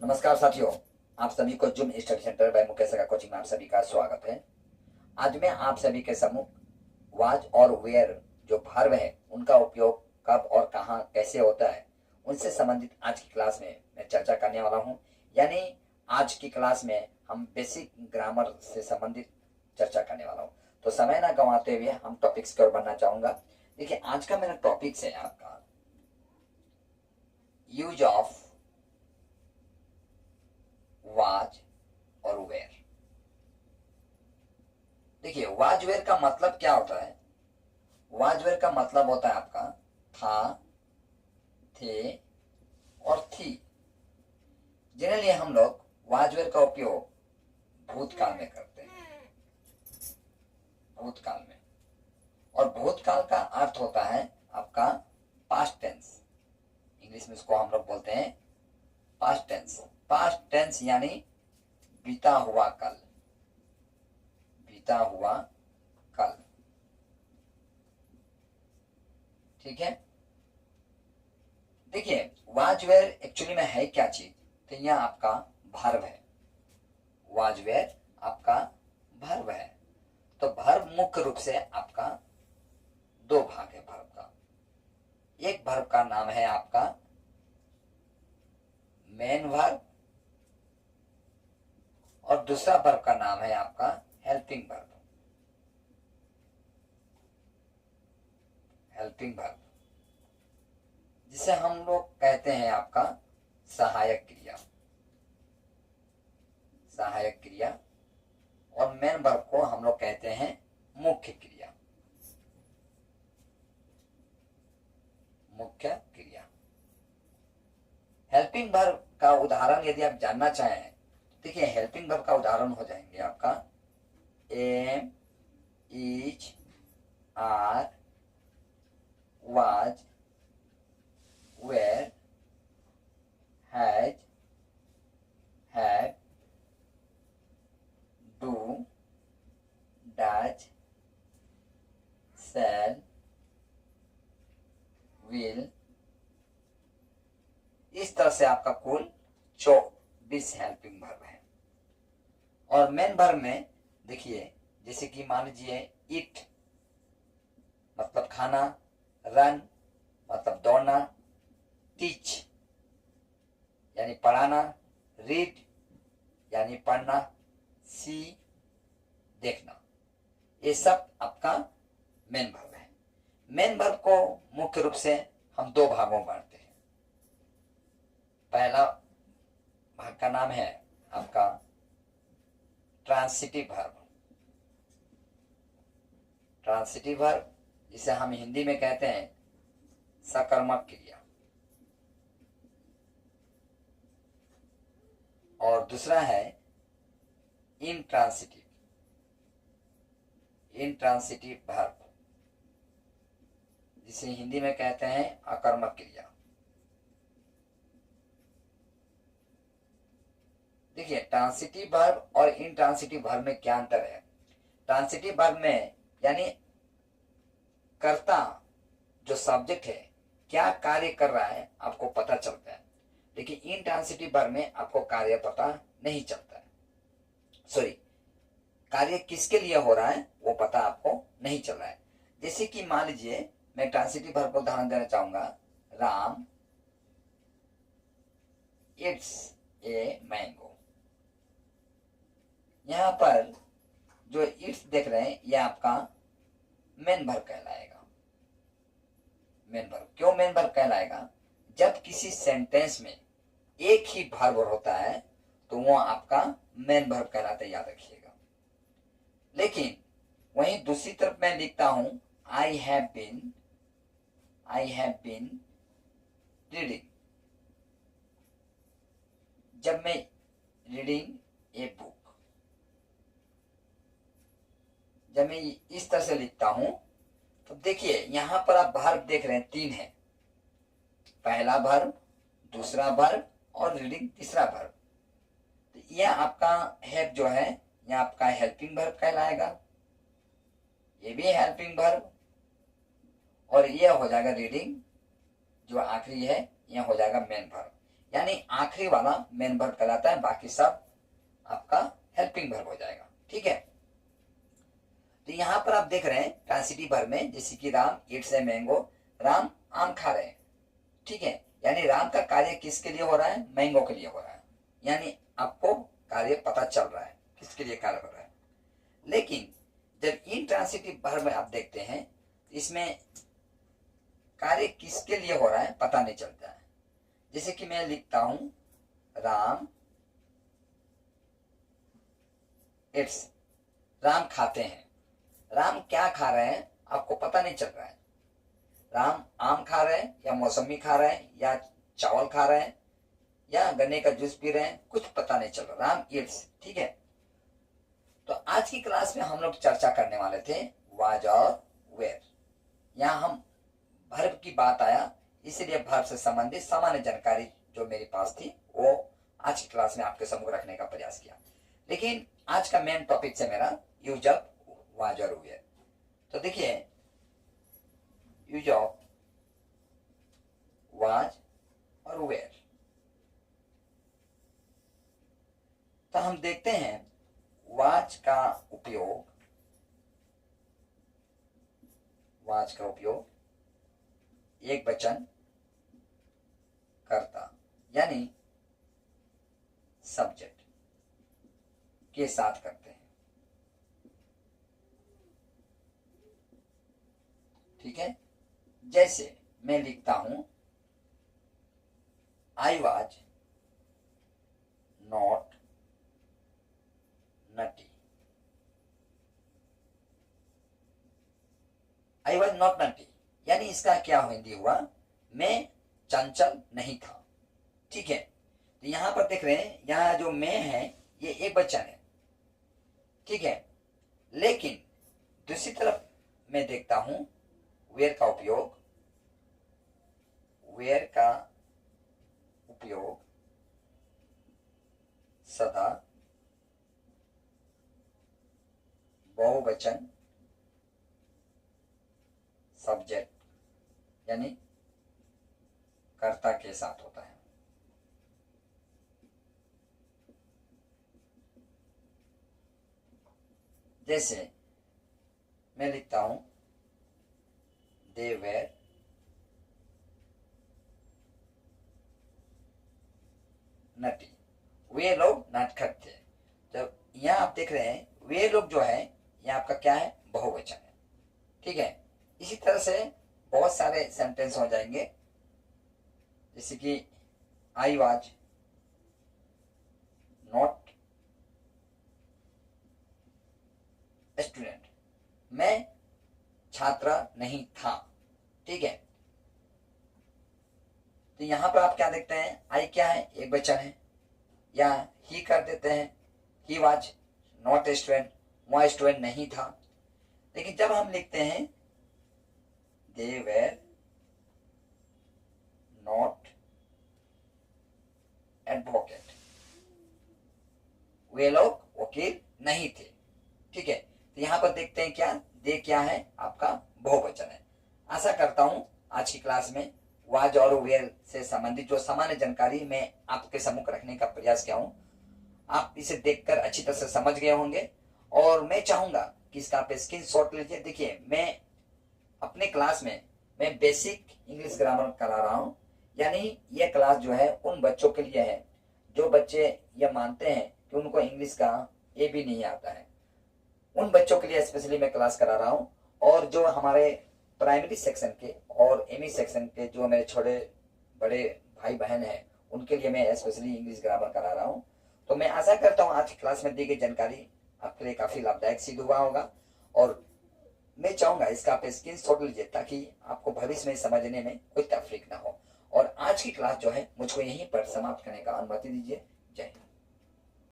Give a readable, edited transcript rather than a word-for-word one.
नमस्कार साथियों, आप सभी को जुम स्टडी सेंटर बाय मुकेश का कोचिंग में आप सभी का स्वागत है। आज मैं आप सभी के सम्मुख वाज और वेयर जो वर्ब है उनका उपयोग कब और कहां कैसे होता है उनसे संबंधित आज की क्लास में मैं चर्चा करने वाला हूं। यानी आज की क्लास में हम बेसिक ग्रामर से संबंधित चर्चा करने वाला हूं। तो समय ना गंवाते हुए हम टॉपिक्स की ओर बढ़ना चाहूंगा। देखिए, आज का मेरा टॉपिक्स है आपका यूज ऑफ वाज और वेयर। देखिए, वाज वेयर का मतलब क्या होता है। वाज वेयर का मतलब होता है आपका था, थे और थी। जनरली हम लोग वाज वेयर का उपयोग भूतकाल में करते हैं, भूतकाल में। और भूतकाल का अर्थ होता है आपका पास्ट टेंस। इंग्लिश में इसको हम लोग बोलते हैं पास्ट टेंस। पास्ट टेंस यानी बीता हुआ कल, बीता हुआ कल। ठीक है। देखिए, वाज वेयर एक्चुअली में है क्या चीज, तो यह आपका वर्ब है। वाज वेयर आपका वर्ब है। तो वर्ब मुख्य रूप से आपका दो भाग है वर्ब का। एक वर्ब का नाम है आपका मेन वर्ब और दूसरा वर्ब का नाम है आपका हेल्पिंग वर्ब। हेल्पिंग वर्ब जिसे हम लोग कहते हैं आपका सहायक क्रिया, सहायक क्रिया। और मेन वर्ब को हम लोग कहते हैं मुख्य क्रिया, मुख्य क्रिया। हेल्पिंग वर्ब का उदाहरण यदि आप जानना चाहें, देखिए हेल्पिंग वर्ब का उदाहरण हो जाएंगे आपका am, is, are, was, were, has, have, do, does, shall, will. इस तरह से आपका कुल 24 हेल्पिंग वर्ब है। और मेन वर्ब में देखिए, जैसे कि मान लीजिए ईट मतलब खाना, रन मतलब दौड़ना, टीच यानी पढ़ाना, रीड यानी पढ़ना, सी देखना। ये सब आपका मेन वर्ब है। मेन वर्ब को मुख्य रूप से हम दो भागों में बांटते हैं। पहला भाग का नाम है आपका ट्रांसिटिव वर्ब। ट्रांसिटिव वर्ब जिसे हम हिंदी में कहते हैं सकर्मक क्रिया। और दूसरा है इंट्रांसिटिव, इंट्रांसिटिव वर्ब जिसे हिंदी में कहते हैं अकर्मक क्रिया। देखिए, ट्रांसिटिव वर्ब और इंट्रांसिटिव वर्ब में क्या अंतर है। ट्रांसिटिव वर्ब में यानी कर्ता जो सब्जेक्ट है क्या कार्य कर रहा है आपको पता चलता है, लेकिन इंट्रांसिटिव वर्ब में आपको कार्य पता नहीं चलता है। सॉरी, कार्य किसके लिए हो रहा है वो पता आपको नहीं चल रहा है। जैसे कि मान लीजिए मैं ट्रांसिटिव वर्ब को उदाहरण देना चाहूंगा, राम इट्स ए मैंगो। यहां पर जो इट्स देख रहे हैं यह आपका मेन वर्ब कहलाएगा। मेन वर्ब क्यों मेन वर्ब कहलाएगा, जब किसी सेंटेंस में एक ही वर्ब होता है तो वो आपका मेन वर्ब कहलाता है, याद रखिएगा। लेकिन वहीं दूसरी तरफ मैं लिखता हूं आई हैव बीन रीडिंग। जब मैं रीडिंग ए बुक, जब मैं इस तरह से लिखता हूं तो देखिए यहां पर आप वर्ब देख रहे हैं तीन है। पहला वर्ब, दूसरा वर्ब और रीडिंग तीसरा वर्ब। तो यह आपका हैव जो है यह आपका हेल्पिंग वर्ब कहलाएगा, ये भी हेल्पिंग वर्ब। और यह हो जाएगा रीडिंग जो आखिरी है, यह हो जाएगा मेन वर्ब। यानी आखिरी वाला मेन वर्ब कहलाता है, बाकी सब आपका हेल्पिंग वर्ब हो जाएगा। ठीक है, तो यहां पर आप देख रहे हैं ट्रांसिटिव वर्ब में, जैसे कि Ram it's a mango, Ram आम खा रहे हैं। ठीक है, यानी राम का कार्य किसके लिए हो रहा है? मैंगो के लिए हो रहा है, यानी आपको कार्य पता चल रहा है किसके लिए कार्य हो रहा है। लेकिन जब इंट्रांसिटिव वर्ब में आप देखते हैं, इसमें कार्य किसके लिए हो रहा है पता नहीं चलता है। जैसे कि मैं लिखता हूं राम इट्स, राम खाते हैं। राम क्या खा रहे हैं आपको पता नहीं चल रहा है। राम आम खा रहे हैं या मौसमी खा रहे हैं या चावल खा रहे हैं या गन्ने का जूस पी रहे हैं, कुछ पता नहीं चल रहा। राम इट्स। ठीक है, तो आज की क्लास में हम लोग चर्चा करने वाले थे वाज और वेयर। यहाँ हम वर्ब की बात आया, इसलिए वर्ब से संबंधित सामान्य जानकारी जो मेरे पास थी वो आज की क्लास में आपके सम्मुख रखने का प्रयास किया। लेकिन आज का मेन टॉपिक से मेरा यूज ऑफ वाज और वेयर। तो देखिए यूज ऑफ वाज और वेयर, तो हम देखते हैं वाज का उपयोग, वाज का उपयोग एक वचन कर्ता यानी सब्जेक्ट के साथ करते हैं। ठीक है, जैसे मैं लिखता हूं I was not naughty, I was not naughty, यानी इसका क्या हिंदी हुआ, मैं चंचल नहीं था। ठीक है, तो यहां पर देख रहे हैं यहां जो मैं है ये एक वचन है। ठीक है, लेकिन दूसरी तरफ मैं देखता हूं वेयर का उपयोग, वेयर का उपयोग सदा बहुवचन सब्जेक्ट यानी कर्ता के साथ होता है। जैसे मैं लिखता हूं दे वेर नटी, वे लोग नटखट थे। जब यहां आप देख रहे हैं वे लोग जो है यह आपका क्या है, बहुवचन है। ठीक है, इसी तरह से बहुत सारे सेंटेंस हो जाएंगे, जैसे कि आई वाज नॉट स्टूडेंट, मैं छात्र नहीं था। ठीक है, तो यहां पर आप क्या देखते हैं, आई क्या है, एक वचन है, या ही कर देते हैं, ही वाज नॉट स्टूडेंट, वह स्टूडेंट नहीं था। लेकिन जब हम लिखते हैं दे वेर नॉट एडवोकेट, वे लोग वकील नहीं थे। ठीक है, तो यहां पर देखते हैं क्या, दे क्या है आपका बहुवचन है। आशा करता हूं आज की क्लास में वाज और वेयर से संबंधित जो सामान्य जानकारी मैं आपके सम्मुख रखने का प्रयास किया हूं, आप इसे देखकर अच्छी तरह से समझ गए होंगे। और मैं चाहूंगा कि इसका आप स्क्रीन शॉट लीजिए। देखिए मैं अपने क्लास में मैं बेसिक इंग्लिश ग्रामर करा रहा हूं, यानी यह क्लास जो है उन बच्चों के लिए है जो बच्चे यह मानते हैं कि उनको इंग्लिश का ए भी नहीं आता है। उन बच्चों के लिए स्पेशली मैं क्लास करा रहा हूं। और जो हमारे प्राइमरी सेक्शन के और एमई सेक्शन के जो मेरे छोटे बड़े भाई बहन हैं उनके लिए मैं स्पेशली इंग्लिश ग्रामर करा रहा हूं। तो मैं आशा करता हूं आज की क्लास में दी गई जानकारी आपके लिए काफी लाभदायक सिद्ध हुआ होगा। और मैं चाहूंगा इसका आप स्क्रीन शॉट लीजिए ताकि आपको भविष्य में समझने में कोई तकलीफ ना हो। और आज की क्लास जो है मुझको यहीं पर समाप्त करने का अनुमति दीजिए। जय हिंद।